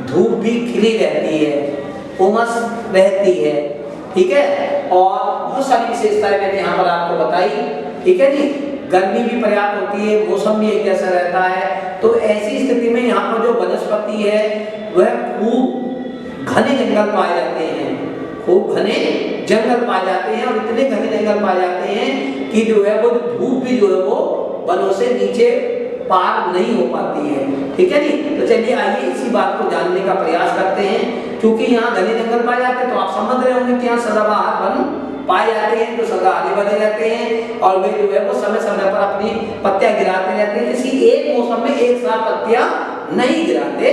धूप भी खिली रहती है, उमस रहती है, ठीक है। और बहुत सारी विशेषताएं मैंने यहाँ पर आपको बताई, ठीक है जी। गर्मी भी पर्याप्त होती है, मौसम भी एक जैसा रहता है। तो ऐसी स्थिति में यहाँ पर जो वनस्पति है वह खूब घने जंगल पाए जाते हैं, खूब घने जंगल पाए जाते हैं। और इतने घने जंगल पाए जाते हैं कि जो है वो धूप भी जो है वो वनों से नीचे पार नहीं हो पाती है, ठीक है जी। तो चलिए आइए इसी बात को जानने का प्रयास करते हैं। क्योंकि यहाँ घने जंगल पाए जाते हैं तो आप समझ रहे होंगे कि यहाँ सदाबहार वन पाए जाते हैं, जो सदा हरे भरे रहते हैं और वे जो है वो समय समय पर अपनी पत्तियां गिराते रहते हैं। किसी एक मौसम में एक साथ पत्तियां नहीं गिराते,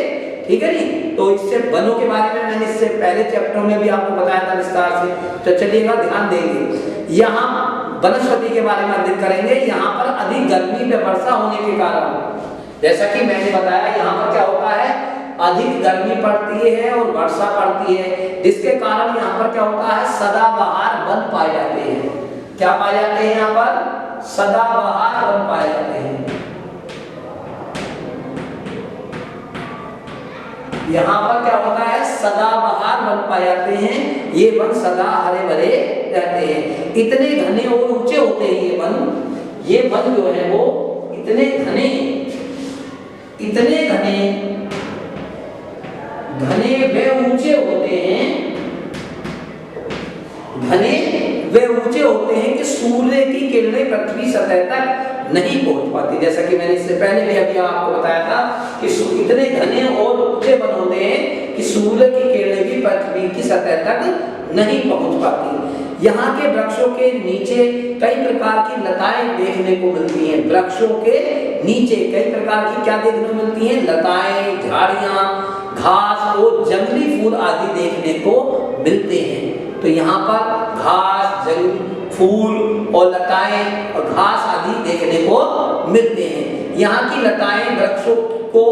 ठीक है जी। तो इससे वनों के बारे में मैंने इससे पहले चैप्टर में भी आपको बताया था विस्तार से, तो चलिएगा ध्यान देंगे। यहाँ वनस्पति के बारे में अध्ययन करेंगे। यहाँ पर अधिक गर्मी व वर्षा होने के कारण, जैसा कि मैंने बताया, यहाँ पर क्या होता है, अधिक गर्मी पड़ती है और वर्षा पड़ती है, जिसके कारण यहाँ पर क्या होता है, सदाबहार वन पाए जाते हैं। क्या पाए जाते हैं यहाँ पर? सदाबहार वन पाए जाते हैं। यहाँ पर क्या होता है, सदाबहार वन पाए जाते हैं। ये वन सदा हरे भरे रहते हैं। इतने घने और ऊंचे होते हैं ये वन जो है वो इतने घने वे ऊंचे होते हैं कि सूर्य की किरणें पृथ्वी सतह तक नहीं पहुंच पाती। जैसा कि मैंने इससे पहले भी अभी आपको बताया था कि इतने घने और ऊंचे वन होते हैं कि सूर्य की किरणें भी पृथ्वी की सतह तक नहीं पहुंच पाती। यहाँ के वृक्षों के नीचे कई प्रकार की लताएं देखने को मिलती हैं। वृक्षों के नीचे कई प्रकार की क्या देखने को मिलती हैं? लताएं, झाड़ियां, घास और जंगली फूल आदि देखने को मिलते हैं। तो यहाँ पर घास, जंगली फूल और लताएं और घास आदि देखने को मिलते हैं। यहाँ की लताएं वृक्षों को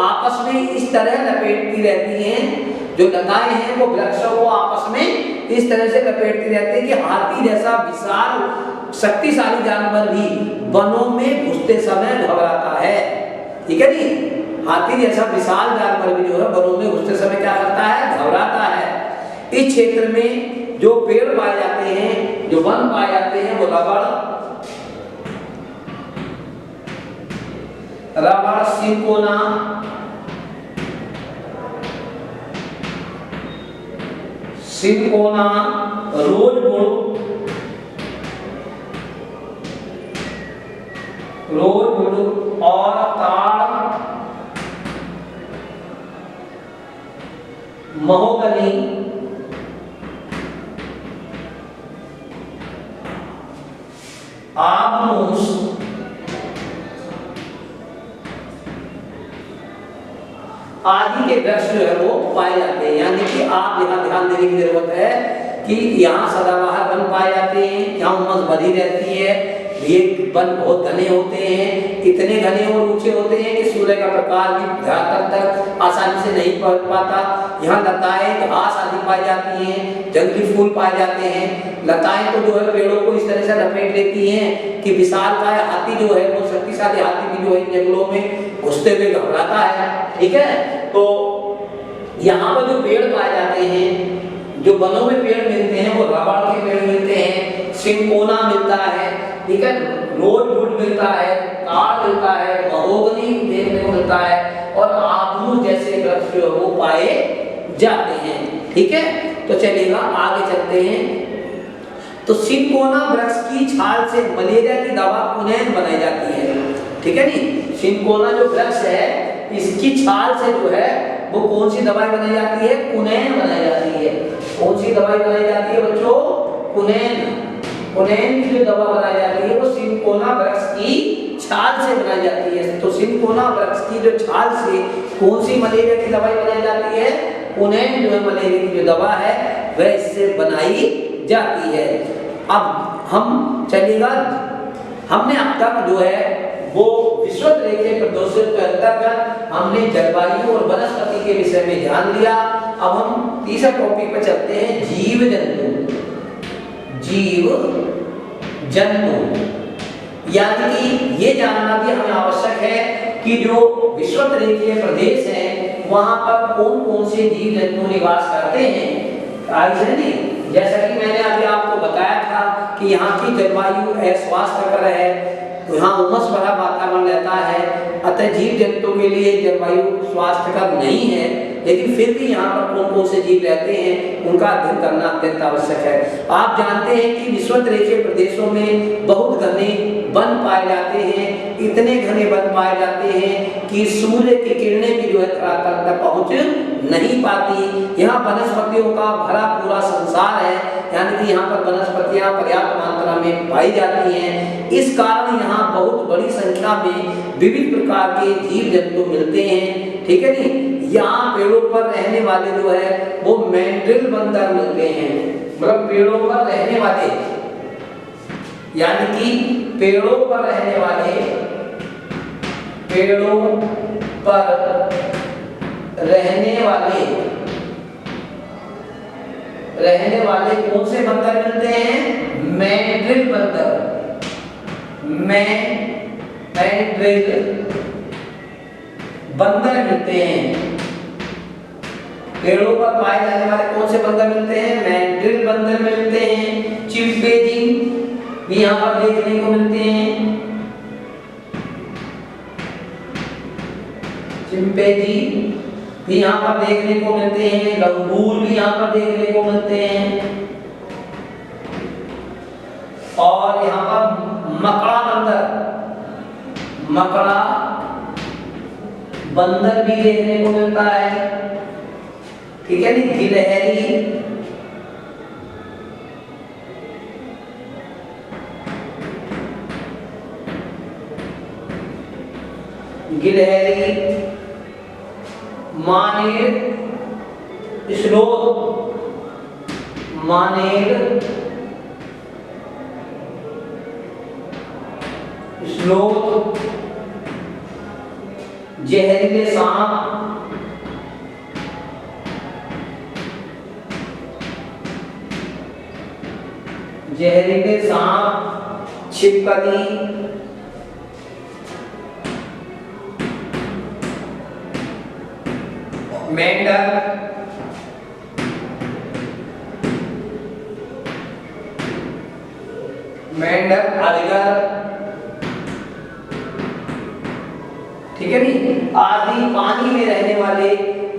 आपस में इस तरह लपेटती रहती हैं, जो लताएं हैं वो वृक्षों को आपस में इस तरह से लपेटती रहती है कि हाथी जैसा विशाल शक्तिशाली जानवर भी वनों में घुसते समय घबराता है, ठीक है जी। हाथी जैसा विशाल जानवर भी जो है वनों में घुसते समय क्या करता है? घबराता है। इस क्षेत्र में जो पेड़ पाए जाते हैं, जो वन पाए जाते हैं, वो रबड़, सिंकोना, रोजवुड और ताड़, महोगनी, आबनूस, आदि के वृक्ष जो है वो पाए जाते हैं। यानी कि आप यहाँ ध्यान देने की जरूरत है कि यहाँ सदाबहार वन पाए जाते हैं, यहाँ उमस भरी रहती है। ये वन बहुत घने होते हैं, इतने घने और ऊंचे होते हैं कि सूर्य का प्रकाश भी धरातल तक आसानी से नहीं पहुंच पाता। यहाँ लताएं, घास आदि पाई जाती हैं, जंगली फूल पाए जाते हैं। लताएं तो जो है पेड़ों को इस तरह से लपेट लेती हैं कि विशालकाय हाथी जो है वो शक्तिशाली हाथी भी जो है जंगलों में घुसते हुए घबराता है, ठीक है। तो यहाँ पर जो पेड़ पाए जाते हैं, जो वनों में पेड़ मिलते हैं, वो रबड़ के पेड़ मिलते हैं, सिंकोना मिलता है, ठीक है, रोजवुड मिलता है, ताड़ मिलता है, महोगनी देखने को मिलता है और आबनूस जैसे वृक्ष जो वो पाए जाते हैं, ठीक है। तो चलिएगा आगे चलते हैं। तो सिंकोना वृक्ष की छाल से मलेरिया की दवा कुनैन बनाई जाती है, ठीक है नी। सिंकोना जो वृक्ष है, इसकी छाल से जो है वो कौन सी दवाई बनाई जाती है? कुनैन बनाई जाती है। कौन सी दवाई बनाई जाती है बच्चों? कुनैन। कुनैन की जो दवा बनाई जाती है वो सिंकोना वृक्ष की छाल से बनाई जाती है। तो सिंकोना वृक्ष की जो छाल से कौन सी मलेरिया की दवाई बनाई जाती है? कुनैन जो है मलेरिया की जो दवा है वह इससे बनाई जाती है। अब हम चलिएगा, हमने अब तक जो है वो विश्वत रेखीय प्रदूषण के अंतर्गत हमने जलवायु और वनस्पति के विषय में ध्यान दिया। अब हम तीसरे टॉपिक पर चलते हैं, जीव जंतु। जीव जंतु यानी कि ये जानना भी हमें आवश्यक है कि जो विश्वत रेखीय प्रदेश है वहां पर कौन कौन से जीव जंतु निवास करते हैं। नहीं, जैसा कि मैंने अभी आपको बताया था कि यहाँ की जलवायु अस्वास्थ्यकर है, तो यहाँ उमस भरा वातावरण रहता है, अतः जीव जंतु के लिए जलवायु स्वास्थ्यकर नहीं है। लेकिन फिर भी यहाँ पर कौन कौन से जीव रहते हैं उनका अध्ययन करना अत्यंत आवश्यक है। आप जानते हैं कि विषुवत रेखीय प्रदेशों में बहुत घने वन पाए जाते हैं, इतने घने वन पाए जाते हैं कि सूर्य की किरणें भी जो है धरातल तक पहुंच नहीं पाती। यहाँ वनस्पतियों का भरा पूरा संसार है, यानी कि यहाँ पर वनस्पतियाँ पर्याप्त मात्रा में पाई जाती हैं। इस कारण यहाँ बहुत बड़ी संख्या में विविध प्रकार के जीव जंतु मिलते हैं। ठीक है नी, यहाँ पेड़ों पर रहने वाले जो है वो मैंड्रिल बंदर मिलते हैं, मतलब पेड़ों पर रहने वाले, यानी कि पेड़ों पर रहने वाले, पेड़ों पर रहने वाले कौन से बंदर मिलते हैं? मैंड्रिल बंदर, मैंड्रिल बंदर मिलते हैं। पेड़ों पर पाए जाने वाले कौन से बंदर मिलते हैं? मैंड्रिल बंदर मिलते हैं। चिंपैंजी भी यहाँ पर देखने को मिलते हैं, चिंपैंजी भी यहाँ पर देखने को मिलते हैं, लंगूर भी यहाँ पर देखने को मिलते हैं, और यहाँ पर मकड़ा बंदर भी देखने को मिलता है। ठीक है नी, गिलहरी, मानेर, स्लोथ, जहरीले सांप, छिपकली, मेंढक, अजगर, ठीक है नी, आदि पानी में रहने वाले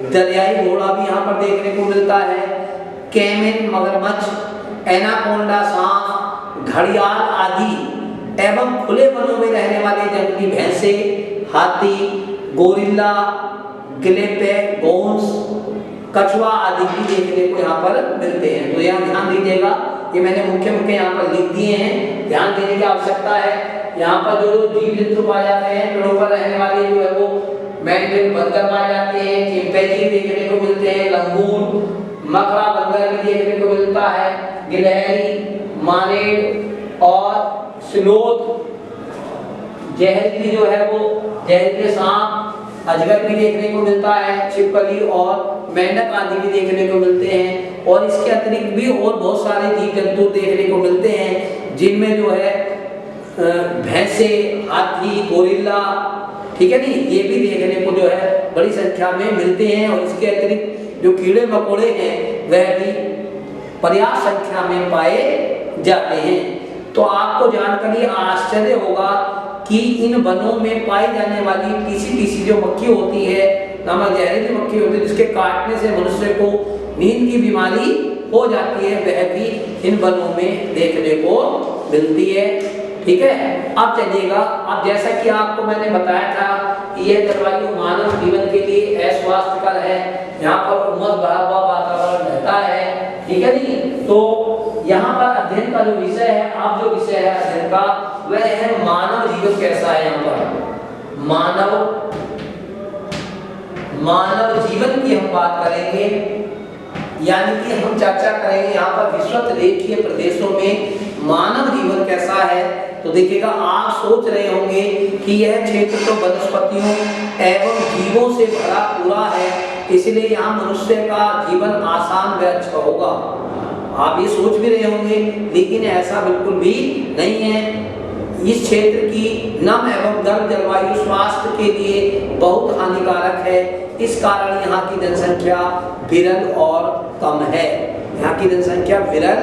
दरियाई घोड़ा भी यहाँ पर देखने को मिलता है। कैमन, मगरमच्छ, एनाकोंडा सांप, घड़ियाल आदि एवं खुले वनों में रहने वाले जंगली भैंसे, हाथी, गोरिल्ला, गैलेपेगोन्स, कछुआ आदि भी देखने को यहाँ पर मिलते हैं। तो यहाँ ध्यान दीजिएगा, ये मैंने मुख्य यहाँ पर लिख दिए हैं, ध्यान देने की आवश्यकता है। यहाँ पर जो जीव जंतु पाए जाते हैं, पेड़ों पर रहने वाले जो है वो मैंड्रिल बंदर पाए जाते हैं, चिंपैंजी देखने को मिलते हैं, लंगूर, मकड़ा बंदर भी देखने को मिलता है, गिलहरी, मानेर और स्लोथ, जहरीली जो है वो जहरीले सांप, अजगर भी देखने को मिलता है, छिपकली और मेंढक आदि भी देखने को मिलते हैं। और इसके अतिरिक्त भी और बहुत सारे जीव जंतु देखने को मिलते हैं, जिनमें जो है भैंसे, हाथी, गोरिल्ला, ठीक है नी, ये भी देखने को जो है बड़ी संख्या में मिलते हैं। और इसके अतिरिक्त जो कीड़े मकोड़े हैं वह भी पर्याप्त संख्या में पाए जाते हैं। तो आपको जानकर आश्चर्य होगा कि इन वनों में पाई जाने वाली टीसी जो मक्खी होती है, नामक जहरीली मक्खी होती है, जिसके काटने से मनुष्य को नींद की बीमारी हो जाती है, वह भी इन वनों में देखने को मिलती है। ठीक है, अब चलिएगा, अब जैसा कि आपको मैंने बताया था कि यह जलवायु मानव जीवन के लिए अस्वास्थ्यकर है, यहाँ पर उमस भरा हुआ वातावरण रहता है। ठीक है जी, तो यहाँ पर अध्ययन का जो विषय है, आप जो विषय है अध्ययन का, वह है मानव जीवन कैसा है। यहाँ पर मानव जीवन की हम बात करेंगे, यानी कि हम चर्चा करेंगे यहाँ पर विषुवत रेखीय प्रदेशों में मानव जीवन कैसा है। तो देखिएगा, आप सोच रहे होंगे कि यह क्षेत्र तो वनस्पतियों एवं जीवों से भरा पूरा है, इसलिए यहाँ मनुष्य का जीवन आसान व अच्छा होगा। आप ये सोच भी रहे होंगे, लेकिन ऐसा बिल्कुल भी नहीं है। इस क्षेत्र की नम एवं गर्म जलवायु स्वास्थ्य के लिए बहुत हानिकारक है। इस कारण यहाँ की जनसंख्या विरल और कम है। यहाँ की जनसंख्या विरल